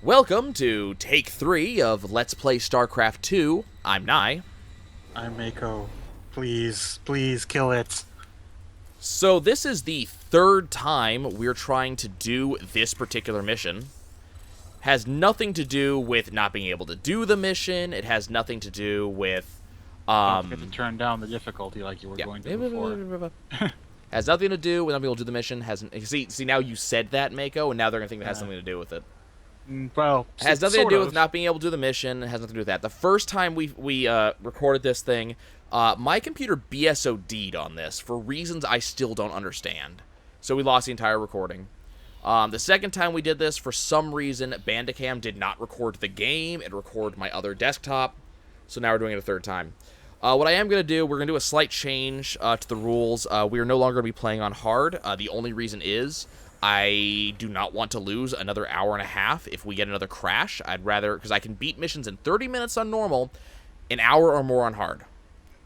Welcome to Take 3 of Let's Play Starcraft 2. I'm Nye. I'm Mako. Please, please kill it. So this is the third time we're trying to do this particular mission. Has nothing to do with not being able to do the mission. It has nothing to do with... Don't forget to turn down the difficulty like you were going to before. Has nothing to do with not being able to do the mission. See, now you said that, Mako, and now they're going to think it has something to do with it. Well, it has nothing to do with not being able to do the mission. It has nothing to do with that. The first time we recorded this thing, my computer BSOD'd on this for reasons I still don't understand. So we lost the entire recording. The second time we did this, for some reason, Bandicam did not record the game. It recorded my other desktop. So now we're doing it a third time. What I am going to do, we're going to do a slight change to the rules. We are no longer going to be playing on hard. The only reason is I do not want to lose another hour and a half if we get another crash. I'd rather, because I can beat missions in 30 minutes on normal, an hour or more on hard.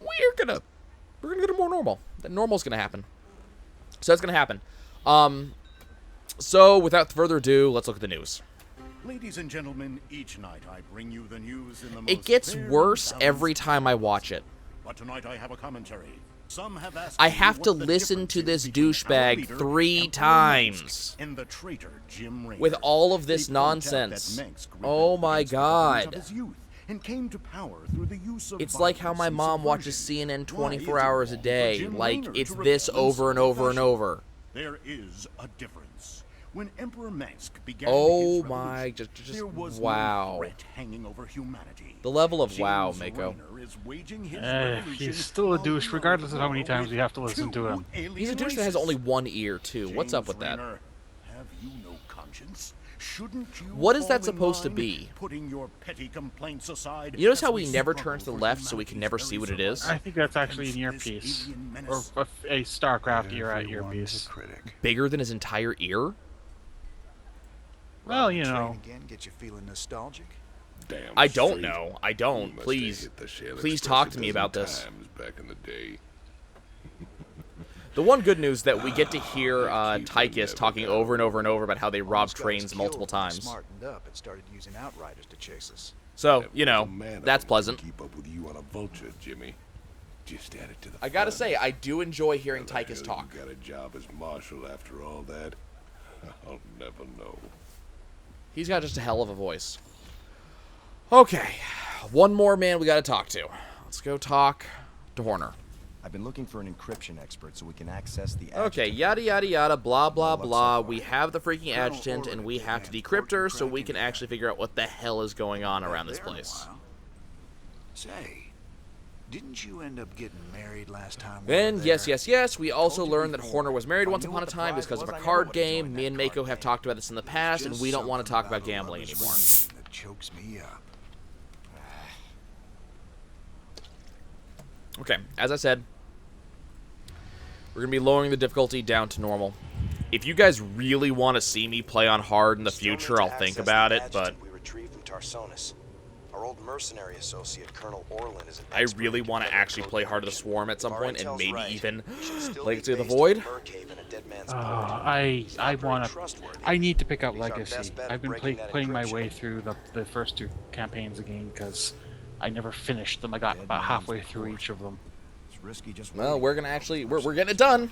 We're gonna go to more normal. That normal's gonna happen. So that's gonna happen. So without further ado, let's look at the news. Ladies and gentlemen, each night I bring you the news in the most It gets worse every time I watch it. But tonight I have a commentary. Some have asked I have to listen to this douchebag 3 times and the traitor Jim Raynor. with all of this nonsense. Oh my god. And came to power through the use of It's like how my mom watches CNN 24 hours a day. Like, it's this over and over and over. There is a difference. When Emperor Mansk began oh his my, there was wow. no threat hanging over humanity. The level of wow, Mako. He's still a douche, regardless of how many times we have to listen to him. He's a douche that has only one ear, too. What's up with that? Have you no conscience? Shouldn't you What is that fall in supposed to line, be? Putting your petty complaints aside, You notice how as we never turn to the left so we can never see what it is? I think that's actually an earpiece. Or a Starcraft era earpiece. Bigger than his entire ear? Well, you know. Again, get you feeling nostalgic? Damn I don't straight. know. I don't. You must Please. have hit the shell Please express talk a to me dozen about this. times back in the day. The one good news that we get to hear Tychus talking over and over and over about how they robbed trains multiple times. Smartened up and started using outriders to chase us. So, That you was know, a man that's I pleasant. wouldn't keep up with you on a vulture, Jimmy. Just add it to the I gotta fun. say, I do enjoy hearing How the Tychus hell talk. You got a job as marshal after all that? I'll never know. He's got just a hell of a voice. Okay, one more man we gotta talk to. Let's go talk to Horner. I've been looking for an encryption expert so we can access the Okay, adjutant. yada yada yada, blah blah blah. We have the freaking adjutant and we have to decrypt her so we can actually figure out what the hell is going on around this place. Say, didn't you end up getting married last time? Then, yes, we also learned that Horner was married once upon a time because of a card game. Me and Mako have talked about this in the past, and we don't want to talk about gambling anymore. That chokes me up. Okay, as I said, we're going to be lowering the difficulty down to normal. If you guys really want to see me play on hard in the future, I'll think about it, but We retrieved from Tarsonis. Our old mercenary associate, Colonel Orlin, is an I expert really in want to decoding actually code play Heart of the encryption. Swarm at some Our point, and intel's maybe right. even We should still Legacy of be the based Void. in Murcave in a dead man's I Very want to. trustworthy. I need to pick up He's our Legacy. best bet I've at been breaking that playing my encryption. way through the first 2 campaigns again because I never finished them. I got about halfway through each of them. It's risky just well, waiting. we're going to actually, we're getting it done.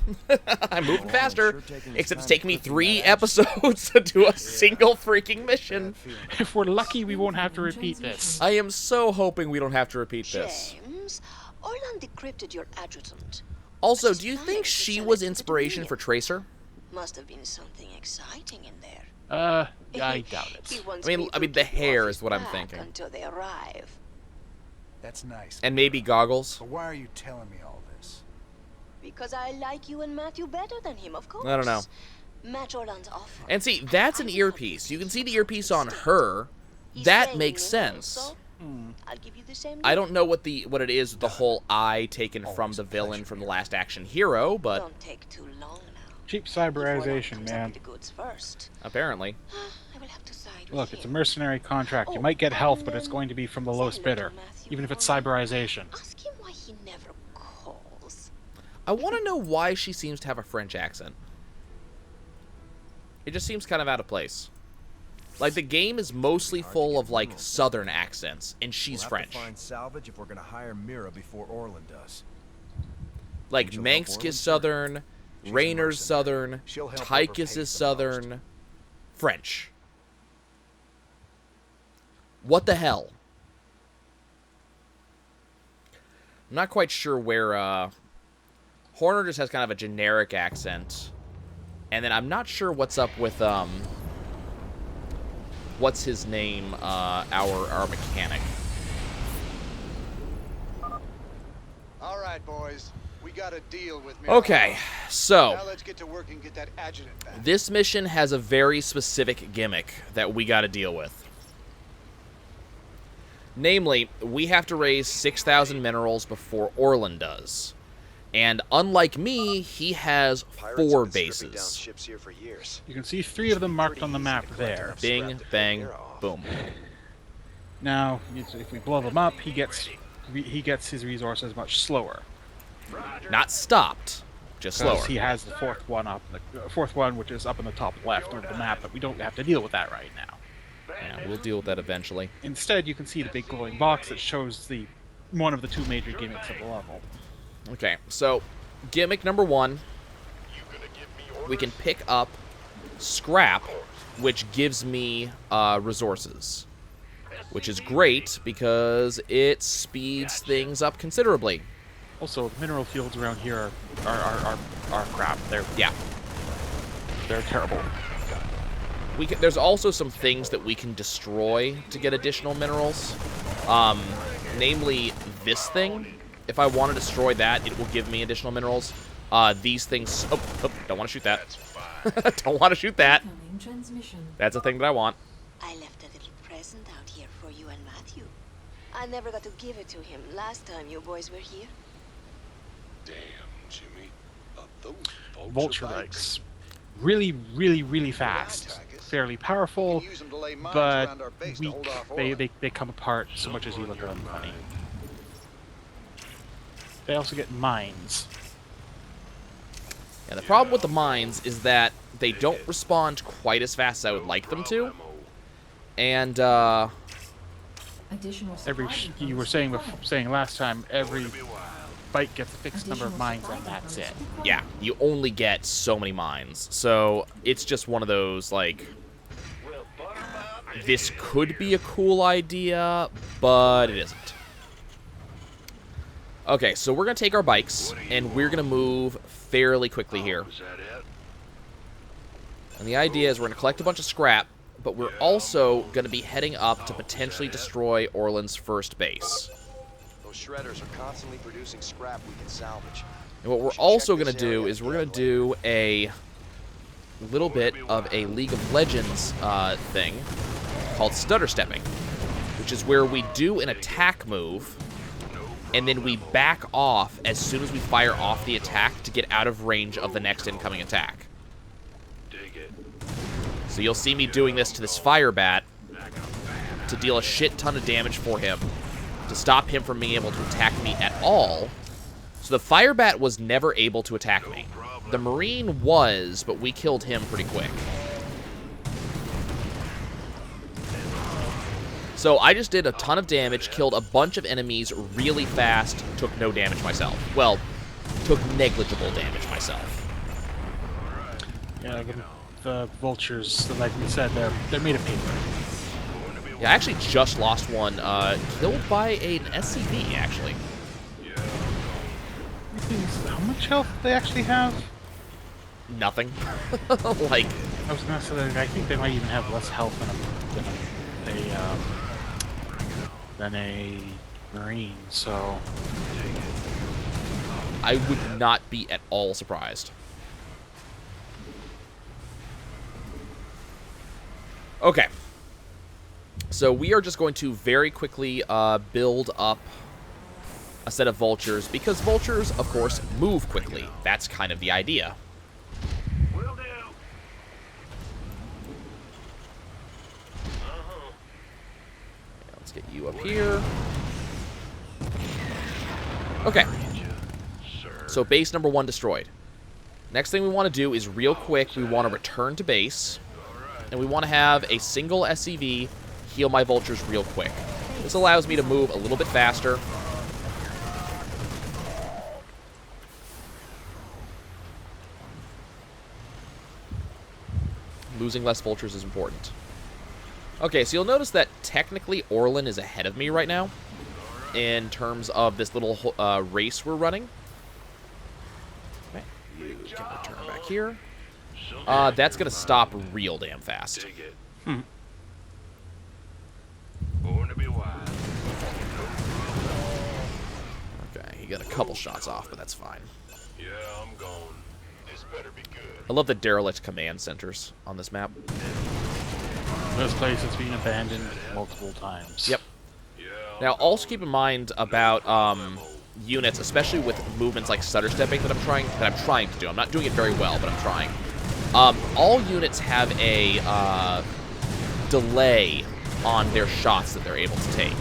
I'm moving faster, except it's taking me 3 episodes to do a single freaking mission. If we're lucky, we won't have to repeat this. I am so hoping we don't have to repeat this. James, Orlan decrypted your adjutant. Also, do you think she was inspiration for Tracer? Must have been something exciting in there. I doubt He it. wants I mean, me to the keep hair you off is his what I'm back thinking. Until they arrive. That's nice. And maybe goggles? But why are you telling me all this? Because I like you and Matthew better than him, of course. I don't know. Match Orlan's offer. And see, that's an earpiece. You can see the earpiece on her. He's That paying makes me, sense. so I'll give you the same I deal. don't know what it is with the whole eye taken from the villain from the Last Action Hero, but Don't take too long now. Cheap If Orlan cyberization, comes up man. with the goods first, apparently. I will have to side with Look, it's a him. mercenary contract. You might get health, but it's going to be from the lowest bidder, even if it's cyberization. Ask him why he never calls. I want to know why she seems to have a French accent. It just seems kind of out of place. Like, the game is mostly full of, like, southern accents, and she's We'll French. have to find salvage if we're gonna hire Mira before Orland does. Like, She'll help Mansk Orland, is sir. southern, She's a Rainer's mercenary. southern, She'll help Tychus overpay is the southern, French. What the hell? I'm not quite sure where, Horner just has kind of a generic accent. And then I'm not sure what's up with, what's his name, our mechanic. All right, boys. We got a deal with me. Okay, so Now let's get to work and get that adjutant back. this mission has a very specific gimmick that we got to deal with. Namely, we have to raise 6,000 minerals before Orland does. And unlike me, he has Pirates 4 have been stripping down bases. ships here for years. You can see 3 of them marked on the map there. Bing, bang, boom. Now, if we blow them up, he gets his resources much slower. Not stopped, just slower. Because he has the 4th one up, the 4th one, which is up in the top left of the map, but we don't have to deal with that right now. Yeah, we'll deal with that eventually. Instead, you can see the big glowing box that shows one of the 2 major gimmicks of the level. Okay, so gimmick number 1, we can pick up scrap, which gives me resources, which is great because it speeds things up considerably. Also, the mineral fields around here are crap. They're terrible. There's also some things that we can destroy to get additional minerals, namely this thing. If I want to destroy that, it will give me additional minerals. These things... Oh, don't want to shoot that. Don't want to shoot that. That's a thing that I want. I left a little present out here for you and Matthew. I never got to give it to him last time you boys were here. Damn, Jimmy. Those Vulture bikes. Really, really, really fast. Fairly powerful, Use them to lay mines but around our base to weak. hold off Orland. They come apart so much as you look at them funny. They also get mines. Yeah, the problem with the mines is that they don't respond quite as fast as I would like them to. And, You were saying last time, every bike gets a fixed number of mines and that's it. yeah, you only get so many mines. So, it's just one of those, like... This could be a cool idea, but it isn't. Okay, so we're going to take our bikes, and we're going to move fairly quickly here. And the idea is we're going to collect a bunch of scrap, but we're also going to be heading up to potentially destroy Orland's first base. Those shredders are constantly producing scrap we can salvage. And what we're also going to do is we're going to do a little bit of a League of Legends thing called stutter stepping, which is where we do an attack move, and then we back off as soon as we fire off the attack to get out of range of the next incoming attack. So you'll see me doing this to this fire bat to deal a shit ton of damage for him, to stop him from being able to attack me at all. So the fire bat was never able to attack me. The Marine was, but we killed him pretty quick. So I just did a ton of damage, killed a bunch of enemies really fast, took no damage myself. Well, took negligible damage myself. Yeah, the vultures, like we said, they're made of paper. Yeah, I actually just lost one, killed by an SCV, actually. How much health do they actually have? Nothing. Like, I was gonna say that I think they might even have less health than a Marine, so I would not be at all surprised. Okay. So we are just going to very quickly build up a set of vultures, because vultures, of course, move quickly. That's kind of the idea. Will do. Let's get you up here. Okay. So base number 1 destroyed. Next thing we want to do is real quick, we want to return to base. and we want to have a single SCV heal my vultures real quick. This allows me to move a little bit faster. Losing less vultures is important. Okay, so you'll notice that technically Orlin is ahead of me right now in terms of this little race we're running. Okay, you can return back here. That's going to stop real damn fast. Okay, he got a couple shots off, but that's fine. Yeah, I'm gone. This better be good. I love the derelict command centers on this map. This place has been abandoned multiple times. Yep. Now, also keep in mind about units, especially with movements like stutter stepping that I'm trying to do. I'm not doing it very well, but I'm trying. All units have a delay on their shots that they're able to take.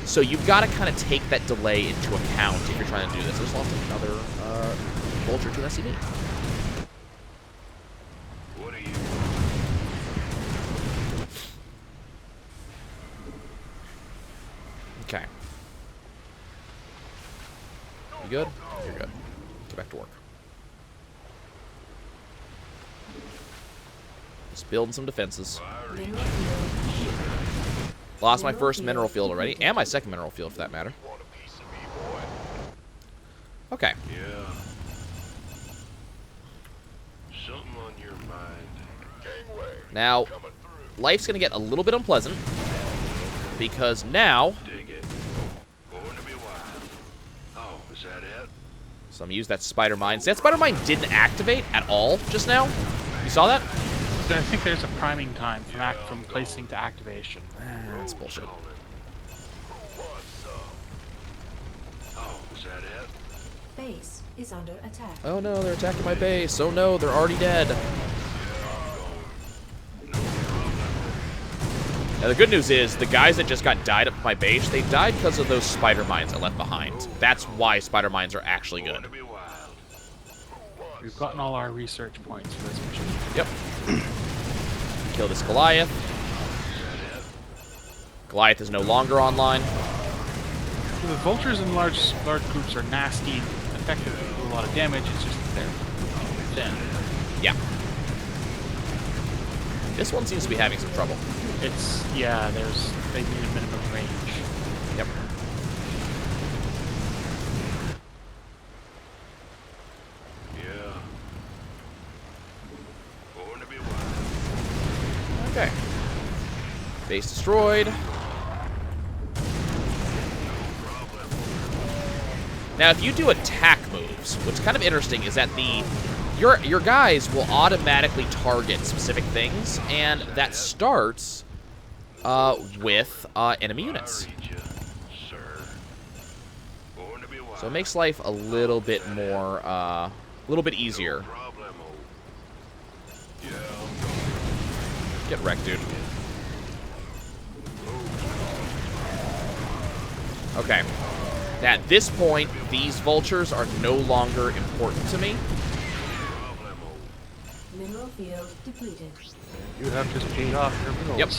So you've got to kind of take that delay into account if you're trying to do this. There's lost another vulture to an SCV. What are you? Okay. You good? You're good. Get back to work. Just building some defenses. Lost my first mineral field already, and my second mineral field for that matter. Okay. Yeah. Something on your mind. Now, life's going to get a little bit unpleasant, because now... Dig it. Going to be wild. Oh, is that it? So I'm going to use that spider mine. See, that spider mine didn't activate at all just now. You saw that? I think there's a priming time from placing to activation. That's bullshit. Oh, is that it? Base is under attack. Oh no, they're attacking my base. Oh no, they're already dead. Now the good news is, the guys that just got died up at my base, they died because of those spider mines I left behind. That's why spider mines are actually good. We've gotten all our research points for this mission. Yep. Kill this Goliath. Goliath is no longer online. The vultures in large groups are nasty and effective and do a lot of damage. It's just that they're thin. Yeah. This one seems to be having some trouble. It's, yeah, they need a minimum range. Yep. Yeah. Going to be wild. Okay. Base destroyed. Now, if you do attack moves, what's kind of interesting is that your guys will automatically target specific things, and that starts with enemy units. So it makes life a little bit more, a little bit easier. Get wrecked, dude. Okay. At this point, these vultures are no longer important to me. Mineral field depleted. You have just paid off your bills. Yep.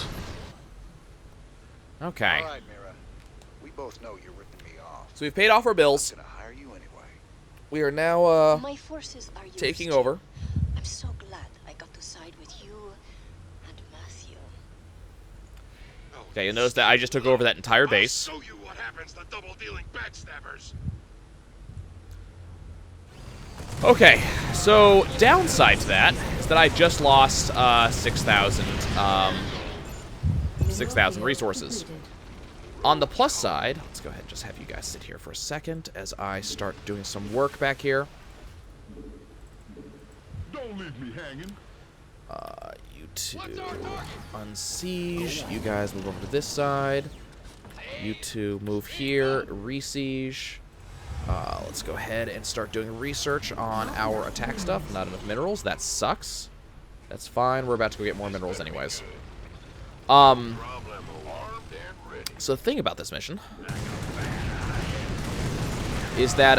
Okay. All right, Mira. We both know you're ripping me off. So we've paid off our bills. I'm gonna hire you anyway. We are now My forces are yours taking too. over. I'm so glad I got to side with you and Matthew. Okay, you'll notice that I just took over that entire base. I'll show you what happens to double-dealing backstabbers. Okay, so downside to that is that I just lost 6,000 resources. On the plus side, let's go ahead and just have you guys sit here for a second as I start doing some work back here. Don't leave me hanging. You two unsiege. You guys move over to this side. You two move here, re-siege. Let's go ahead and start doing research on our attack stuff. Not enough minerals. That sucks. That's fine. We're about to go get more minerals anyways. So the thing about this mission is that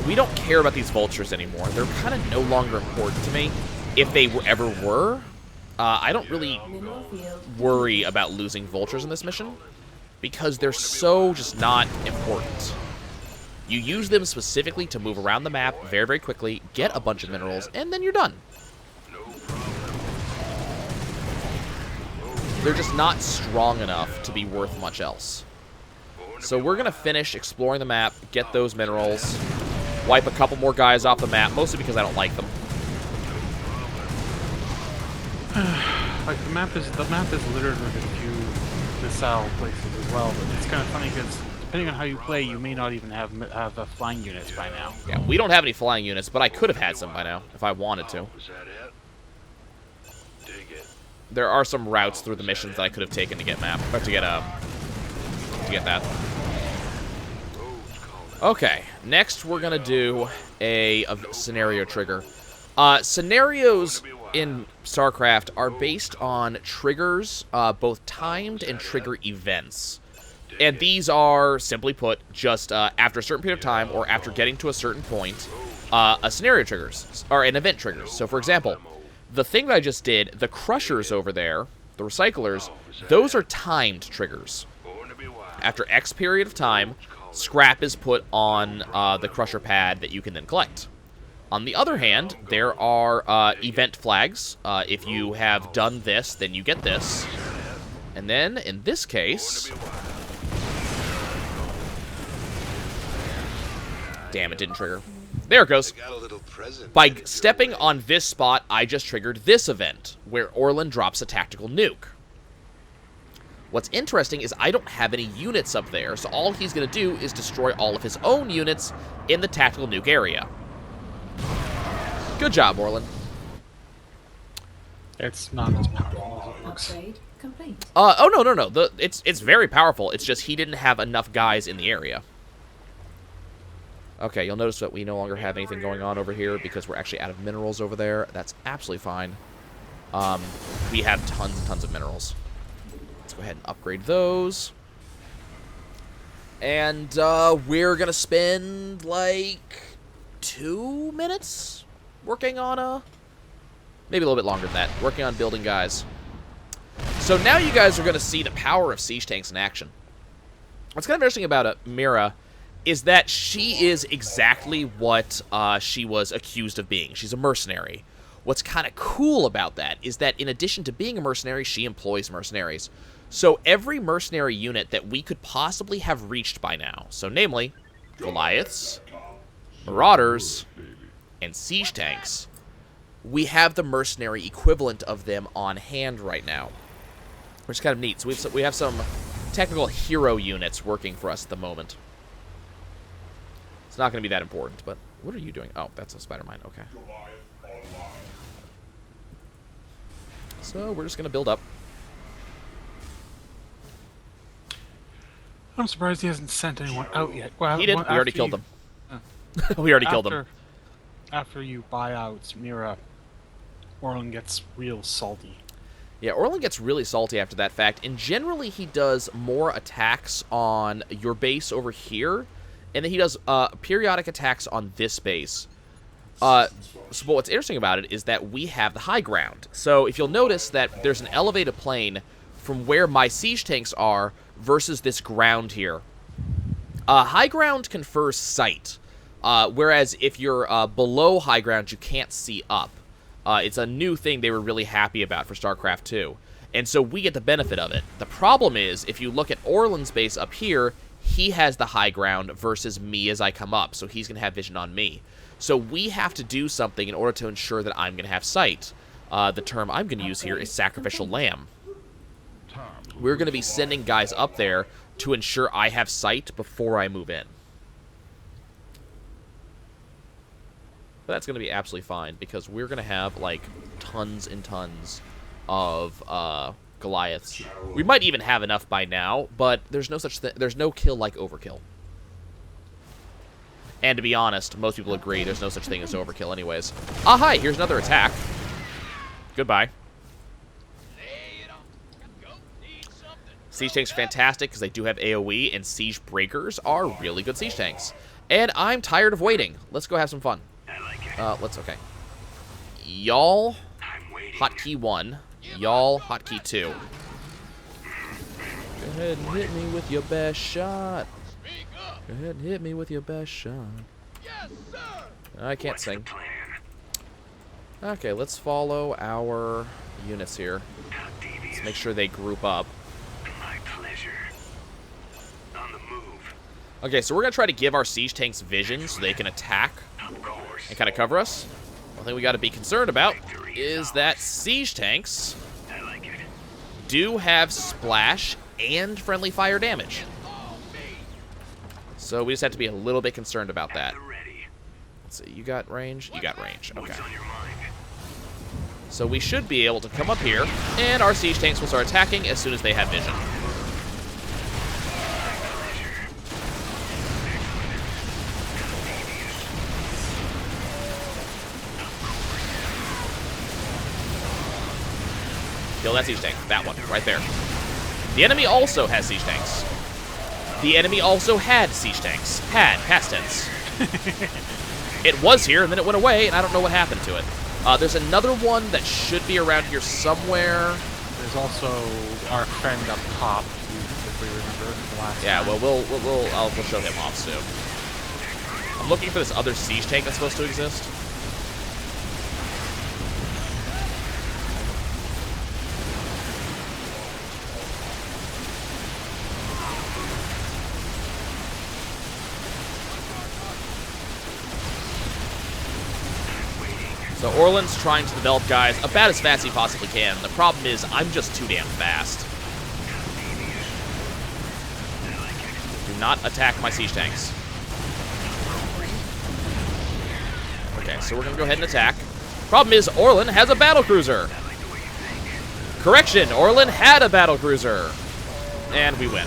we don't care about these vultures anymore. They're kind of no longer important to me. If they ever were, I don't really Mineral field worry about losing vultures in this mission because they're so just not important. You use them specifically to move around the map very, very quickly, get a bunch of minerals, and then you're done. They're just not strong enough to be worth much else. So we're going to finish exploring the map, get those minerals, wipe a couple more guys off the map, mostly because I don't like them. Like the map is littered with a few missile places as well, but it's kind of funny because depending on how you play, you may not even have flying units by now. Yeah, we don't have any flying units, but I could have had some by now if I wanted to. Is that it? Dig it. There are some routes through the missions that I could have taken to get to get that. Okay, next we're gonna do a scenario trigger. Scenarios in Starcraft are based on triggers, both timed and trigger events. And these are, simply put, just after a certain period of time or after getting to a certain point, a scenario triggers, or an event triggers. So, for example, the thing that I just did, the crushers over there, the recyclers, those are timed triggers. After X period of time, scrap is put on the crusher pad that you can then collect. On the other hand, there are event flags. If you have done this, then you get this. And then, in this case... Damn, it didn't trigger. There it goes. By stepping on this spot, I just triggered this event, where Orlan drops a tactical nuke. What's interesting is I don't have any units up there, so all he's going to do is destroy all of his own units in the tactical nuke area. Good job, Orlan. It's not as powerful as it looks. upgrade complete. Oh, no. It's very powerful. It's just he didn't have enough guys in the area. Okay, you'll notice that we no longer have anything going on over here because we're actually out of minerals over there. That's absolutely fine. We have tons and tons of minerals. Let's go ahead and upgrade those. And we're going to spend, like, 2 minutes working on maybe a little bit longer than that, working on building guys. So now you guys are going to see the power of siege tanks in action. What's kind of interesting about Mira is that she is exactly what she was accused of being. She's a mercenary. What's kind of cool about that is that in addition to being a mercenary, she employs mercenaries. So every mercenary unit that we could possibly have reached by now, so namely Goliaths, Marauders, and siege tanks, we have the mercenary equivalent of them on hand right now, which is kind of neat. So we have some technical hero units working for us at the moment. It's not going to be that important, but what are you doing? Oh, that's a spider mine. Okay. So we're just going to build up. I'm surprised he hasn't sent anyone out yet. Well, He didn't. We already killed them. We already killed them. After you buy out Mira, Orlan gets real salty. Yeah, Orlan gets really salty after that fact, and generally he does more attacks on your base over here, and then he does periodic attacks on this base. So what's interesting about it is that we have the high ground. So if you'll notice that there's an elevated plane from where my siege tanks are versus this ground here. High ground confers sight, whereas if you're below high ground, you can't see up. It's a new thing they were really happy about for StarCraft 2. And so we get the benefit of it. The problem is, if you look at Orlan's base up here, he has the high ground versus me as I come up, so he's going to have vision on me. So we have to do something in order to ensure that I'm going to have sight. The term I'm going to use here is sacrificial lamb. We're going to be sending guys up there to ensure I have sight before I move in. But that's going to be absolutely fine, because we're going to have, like, tons and tons of Goliaths. We might even have enough by now, but there's no such thing. There's no kill like overkill. And to be honest, most people agree there's no such thing as overkill anyways. Ah, hi, here's another attack. Goodbye. Siege tanks are fantastic because they do have AoE, and siege breakers are really good siege tanks. And I'm tired of waiting. Let's go have some fun. Okay. Y'all, hotkey 1, Y'all, hotkey 2. Go ahead and hit me with your best shot. Go ahead and hit me with your best shot. I can't sing. Okay, let's follow our units here. Let's make sure they group up. My pleasure. On the move. Okay, so we're going to try to give our siege tanks vision so they can attack and kind of cover us. One thing we got to be concerned about is that siege tanks do have splash and friendly fire damage. So we just have to be a little bit concerned about that. Let's see, you got range? You got range, okay. So we should be able to come up here, and our siege tanks will start attacking as soon as they have vision. Kill that siege tank. That one, right there. The enemy also has siege tanks. The enemy also had siege tanks. Had, past tense. It was here, and then it went away, and I don't know what happened to it. There's another one that should be around here somewhere. There's also our friend up top, if we remember the last Yeah, time. well, we'll show him off soon. I'm looking for this other siege tank that's supposed to exist. So Orlan's trying to develop guys about as fast as he possibly can. The problem is, I'm just too damn fast. Do not attack my siege tanks. Okay, so we're going to go ahead and attack. Problem is, Orlan has a battlecruiser. Correction, Orlan had a battlecruiser. And we win.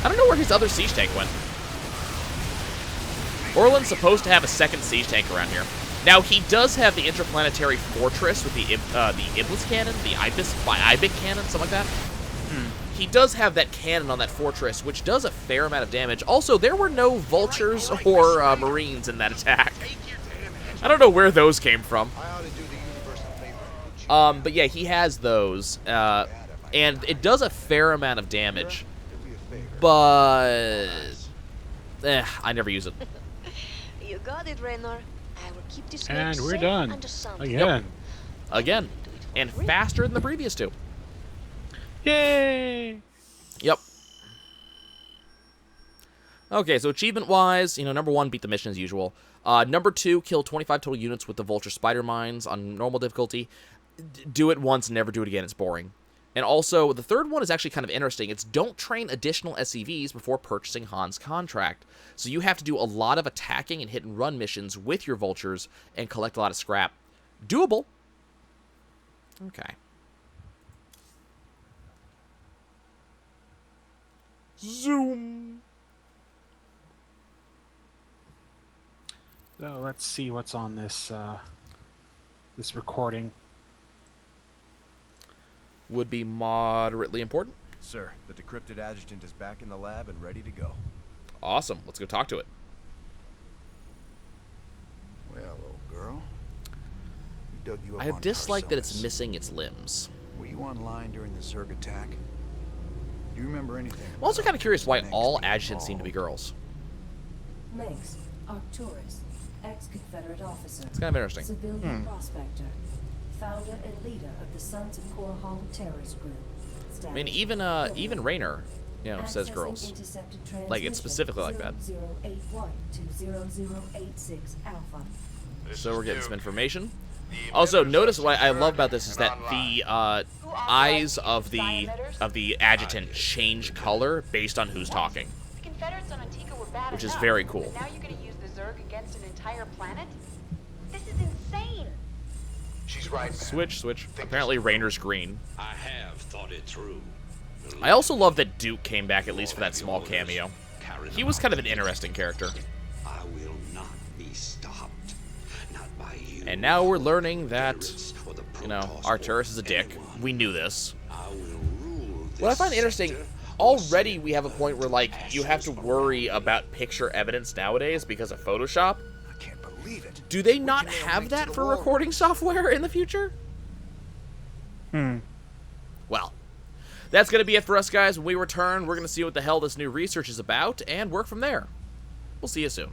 I don't know where his other siege tank went. Orlan's supposed to have a second siege tank around here. Now, he does have the interplanetary fortress with the Iblis cannon, the Ibik cannon, something like that. He does have that cannon on that fortress, which does a fair amount of damage. Also, there were no vultures or marines in that attack. I don't know where those came from. But yeah, he has those, and it does a fair amount of damage. But I never use it. You got it, Raynor. I will keep this And ship we're safe done. and sound. Again. Yep. Again, and faster than the previous two. Yay! Yep. Okay, so achievement-wise, number 1, beat the mission as usual. Number 2, kill 25 total units with the Vulture Spider Mines on normal difficulty. Do it once, never do it again, it's boring. And also, the third one is actually kind of interesting. It's don't train additional SCVs before purchasing Han's contract. So you have to do a lot of attacking and hit-and-run missions with your Vultures and collect a lot of scrap. Doable. Okay. Zoom. So let's see what's on this this recording. Would be moderately important. Sir, the decrypted adjutant is back in the lab and ready to go. Awesome. Let's go talk to it. Well, old girl. We dug you up I have on disliked that it's Tarsonis. missing its limbs. Were you online during the Zerg attack? Do you remember anything? I'm also kind of curious why Next all being adjutants seem to be involved? girls. Megs, Arcturus, ex-Confederate officer. It's kind of interesting. Civilian prospector. Founder and leader of the Sons of Korhal terrorist group. I mean, even Raynor, says girls. Like, it's specifically like that. 0081 to 0086 Alpha. So we're getting some information. Also, notice what I love about this is that the eyes of the adjutant change color based on who's talking, The Confederates on Antigua were bad which is enough, very cool. and now you're going to use the Zerg against an entire planet? This is insane. She's right. Switch. Apparently, Raynor's green. I have thought it through. I also love that Duke came back at least for that small cameo. He was kind of an interesting character. I will not be stopped. Not by you. And now we're learning that, Arcturus is a dick. We knew this. I will rule this What I find interesting, sector already we have a point where, like, you have to worry about picture evidence nowadays because of Photoshop. I can't believe it. Do they not have that for recording software in the future? Well, that's going to be it for us, guys. When we return, we're going to see what the hell this new research is about and work from there. We'll see you soon.